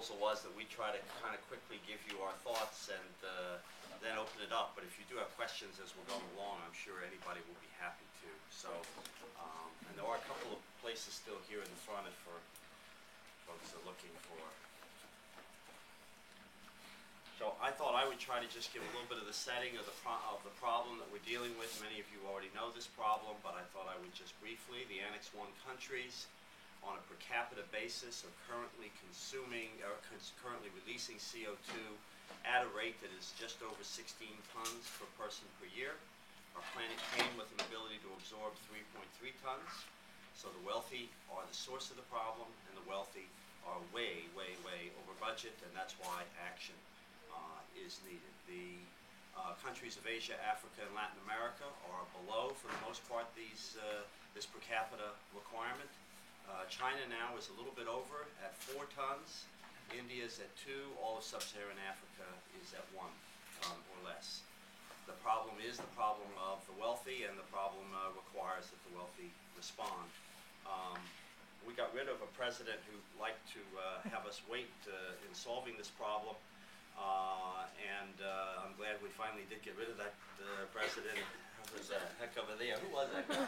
proposal was that we try to kind of quickly give you our thoughts and then open it up. But if you do have questions as we're going along, I'm sure anybody will be happy to. So, and there are a couple of places still here in the front if folks are looking for. So I thought I would try to just give a little bit of the setting of the problem that we're dealing with. Many of you already know this problem, but I thought I would just briefly. The Annex I countries on a per capita basis are currently currently releasing CO2 at a rate that is just over 16 tons per person per year. Our planet came with an ability to absorb 3.3 tons. So the wealthy are the source of the problem, and the wealthy are way, way, way over budget, and that's why action is needed. The countries of Asia, Africa, and Latin America are below, for the most part, this per capita requirement. China now is a little bit over at 4 tons. India is at 2. All of sub-Saharan Africa is at 1 ton or less. The problem is the problem of the wealthy, and the problem requires that the wealthy respond. We got rid of a president who liked to have us wait in solving this problem. And I'm glad we finally did get rid of that president. There's a heck over there. Who was that guy?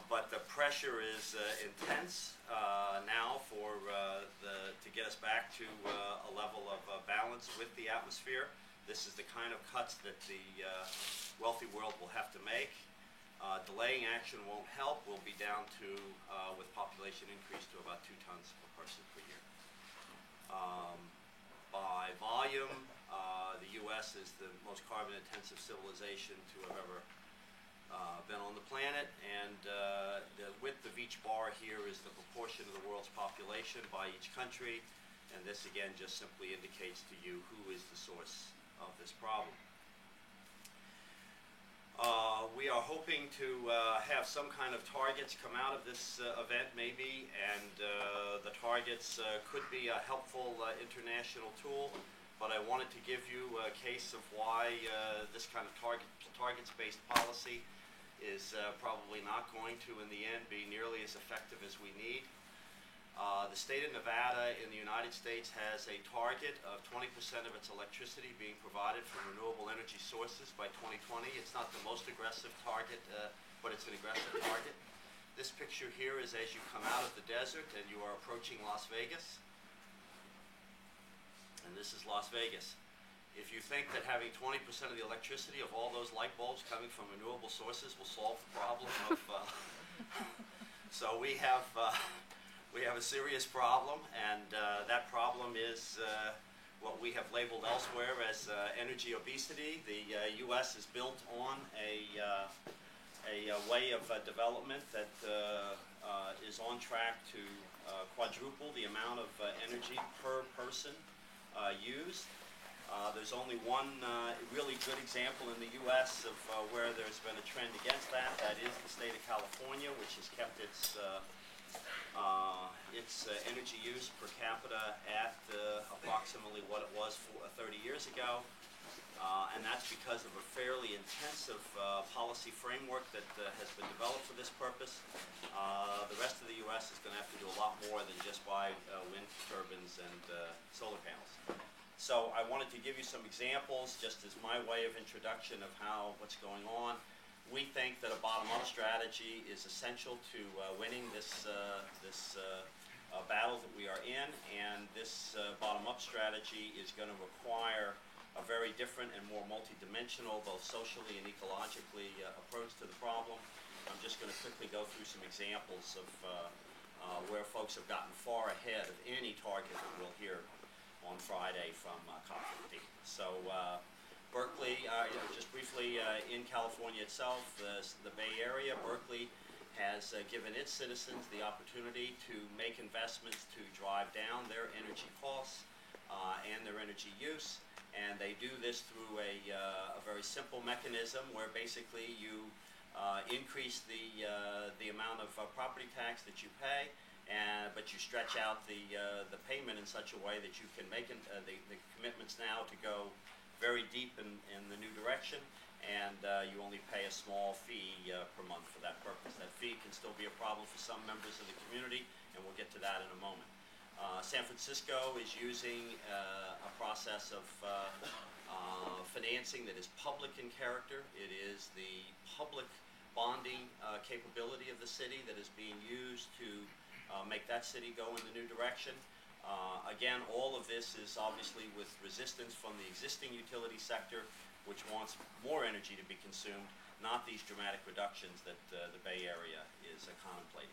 But the pressure is intense now to get us back to a level of balance with the atmosphere. This is the kind of cuts that the wealthy world will have to make. Delaying action won't help. We'll be down to, with population increase, to about 2 tons per person per year. By volume, the U.S. is the most carbon-intensive civilization to have ever been on the planet, and the width of each bar here is the proportion of the world's population by each country, and this again just simply indicates to you who is the source of this problem. We are hoping to have some kind of targets come out of this event maybe, and the targets could be a helpful international tool, but I wanted to give you a case of why this kind of targets-based policy is probably not going to, in the end, be nearly as effective as we need. The state of Nevada in the United States has a target of 20% of its electricity being provided from renewable energy sources by 2020. It's not the most aggressive target, but it's an aggressive target. This picture here is as you come out of the desert and you are approaching Las Vegas. And this is Las Vegas. If you think that having 20% of the electricity of all those light bulbs coming from renewable sources will solve the problem of... so we have a serious problem, and that problem is what we have labeled elsewhere as energy obesity. The U.S. is built on a way of development that is on track to quadruple the amount of energy per person used. There's only one really good example in the U.S. of where there's been a trend against that. That is the state of California, which has kept its energy use per capita at approximately what it was 30 years ago. And that's because of a fairly intensive policy framework that has been developed for this purpose. The rest of the U.S. is going to have to do a lot more than just buy wind turbines and solar panels. So I wanted to give you some examples just as my way of introduction of what's going on. We think that a bottom-up strategy is essential to winning this battle that we are in, and this bottom-up strategy is going to require a very different and more multidimensional, both socially and ecologically, approach to the problem. I'm just going to quickly go through some examples of where folks have gotten far ahead of any target that we'll hear on Friday from COP15. So Berkeley, just briefly, in California itself, the Bay Area, Berkeley has given its citizens the opportunity to make investments to drive down their energy costs and their energy use. And they do this through a very simple mechanism where basically you increase the amount of property tax that you pay, but you stretch out the payment in such a way that you can make the commitments now to go very deep in the new direction, and you only pay a small fee per month for that purpose. That fee can still be a problem for some members of the community, and and we'll get to that in a moment. San Francisco is using a process of financing that is public in character. It is the public bonding capability of the city that is being used to make that city go in the new direction. Again, all of this is obviously with resistance from the existing utility sector, which wants more energy to be consumed, not these dramatic reductions that the Bay Area is contemplating.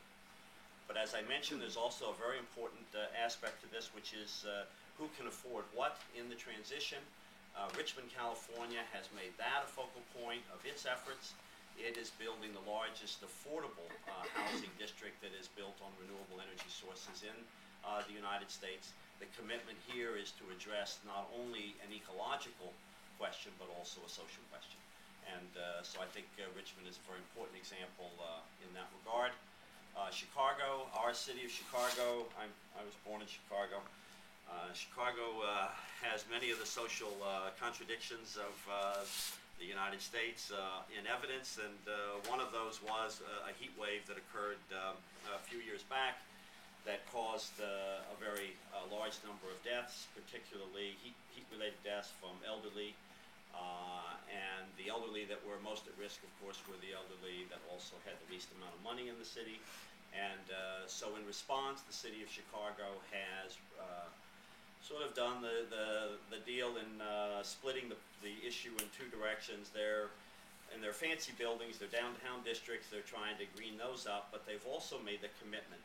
But as I mentioned, there's also a very important aspect to this, which is who can afford what in the transition. Richmond, California has made that a focal point of its efforts. It is building the largest affordable housing district that is built on renewable energy sources in the United States. The commitment here is to address not only an ecological question, but also a social question. And so I think Richmond is a very important example in that regard. Chicago, our city of Chicago, I was born in Chicago. Chicago has many of the social contradictions of the United States in evidence, and one of those was a heat wave that occurred a few years back that caused a very large number of deaths, particularly heat-related deaths from elderly, and the elderly that were most at risk, of course, were the elderly that also had the least amount of money in the city. And so in response, the city of Chicago has sort of done the deal in splitting the issue in two directions. In their fancy buildings, their downtown districts, they're trying to green those up, but they've also made the commitment,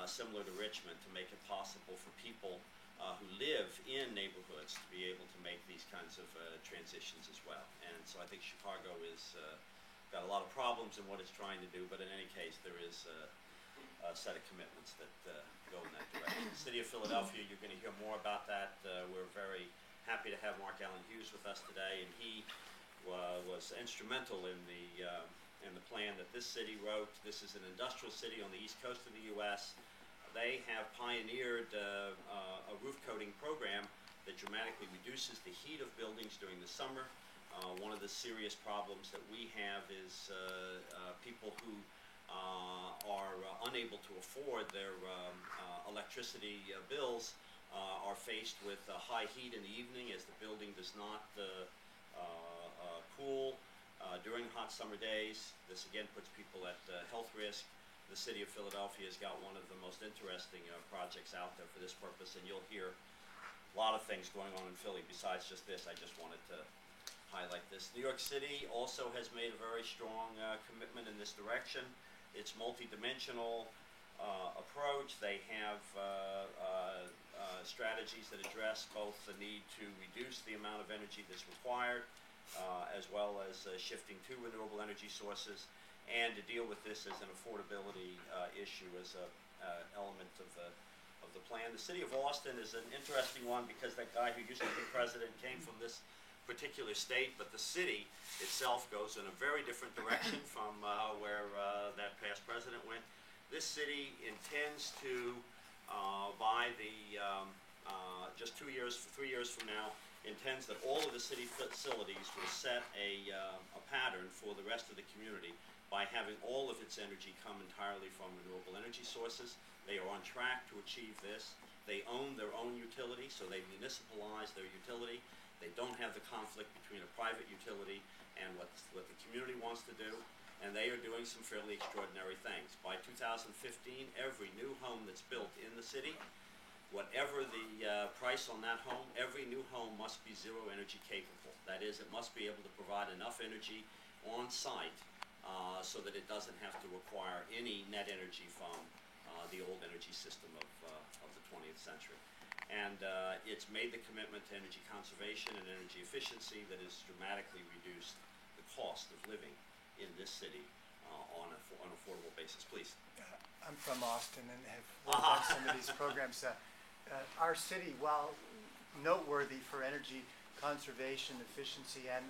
similar to Richmond, to make it possible for people who live in neighborhoods to be able to make these kinds of transitions as well. And so I think Chicago is got a lot of problems in what it's trying to do, but in any case, there is a set of commitments that go in that direction. The city of Philadelphia, you're going to hear more about that. We're very happy to have Mark Allen Hughes with us today, and he was instrumental in the plan that this city wrote. This is an industrial city on the east coast of the U.S. They have pioneered a roof coating program that dramatically reduces the heat of buildings during the summer. One of the serious problems that we have is people who are unable to afford their electricity bills are faced with high heat in the evening as the building does not cool during hot summer days. This again puts people at health risk. The city of Philadelphia has got one of the most interesting projects out there for this purpose, and you'll hear a lot of things going on in Philly besides just this. I just wanted to highlight this. New York City also has made a very strong commitment in this direction. It's multi-dimensional approach. They have strategies that address both the need to reduce the amount of energy that's required, as well as shifting to renewable energy sources, and to deal with this as an affordability issue as an element of the plan. The city of Austin is an interesting one because that guy who used to be president came from this particular state, but the city itself goes in a very different direction from where that past president went. This city intends to, by the just 3 years from now, intends that all of the city facilities will set a pattern for the rest of the community by having all of its energy come entirely from renewable energy sources. They are on track to achieve this. They own their own utility, so they municipalize their utility. They don't have the conflict between a private utility and what the community wants to do, and they are doing some fairly extraordinary things. By 2015, every new home that's built in the city, whatever the price on that home, every new home must be zero energy capable. That is, it must be able to provide enough energy on site so that it doesn't have to require any net energy from the old energy system of the 20th century. And it's made the commitment to energy conservation and energy efficiency that has dramatically reduced the cost of living in this city on an affordable basis. Please. I'm from Austin and have worked on some of these programs. Our city, while noteworthy for energy conservation, efficiency, and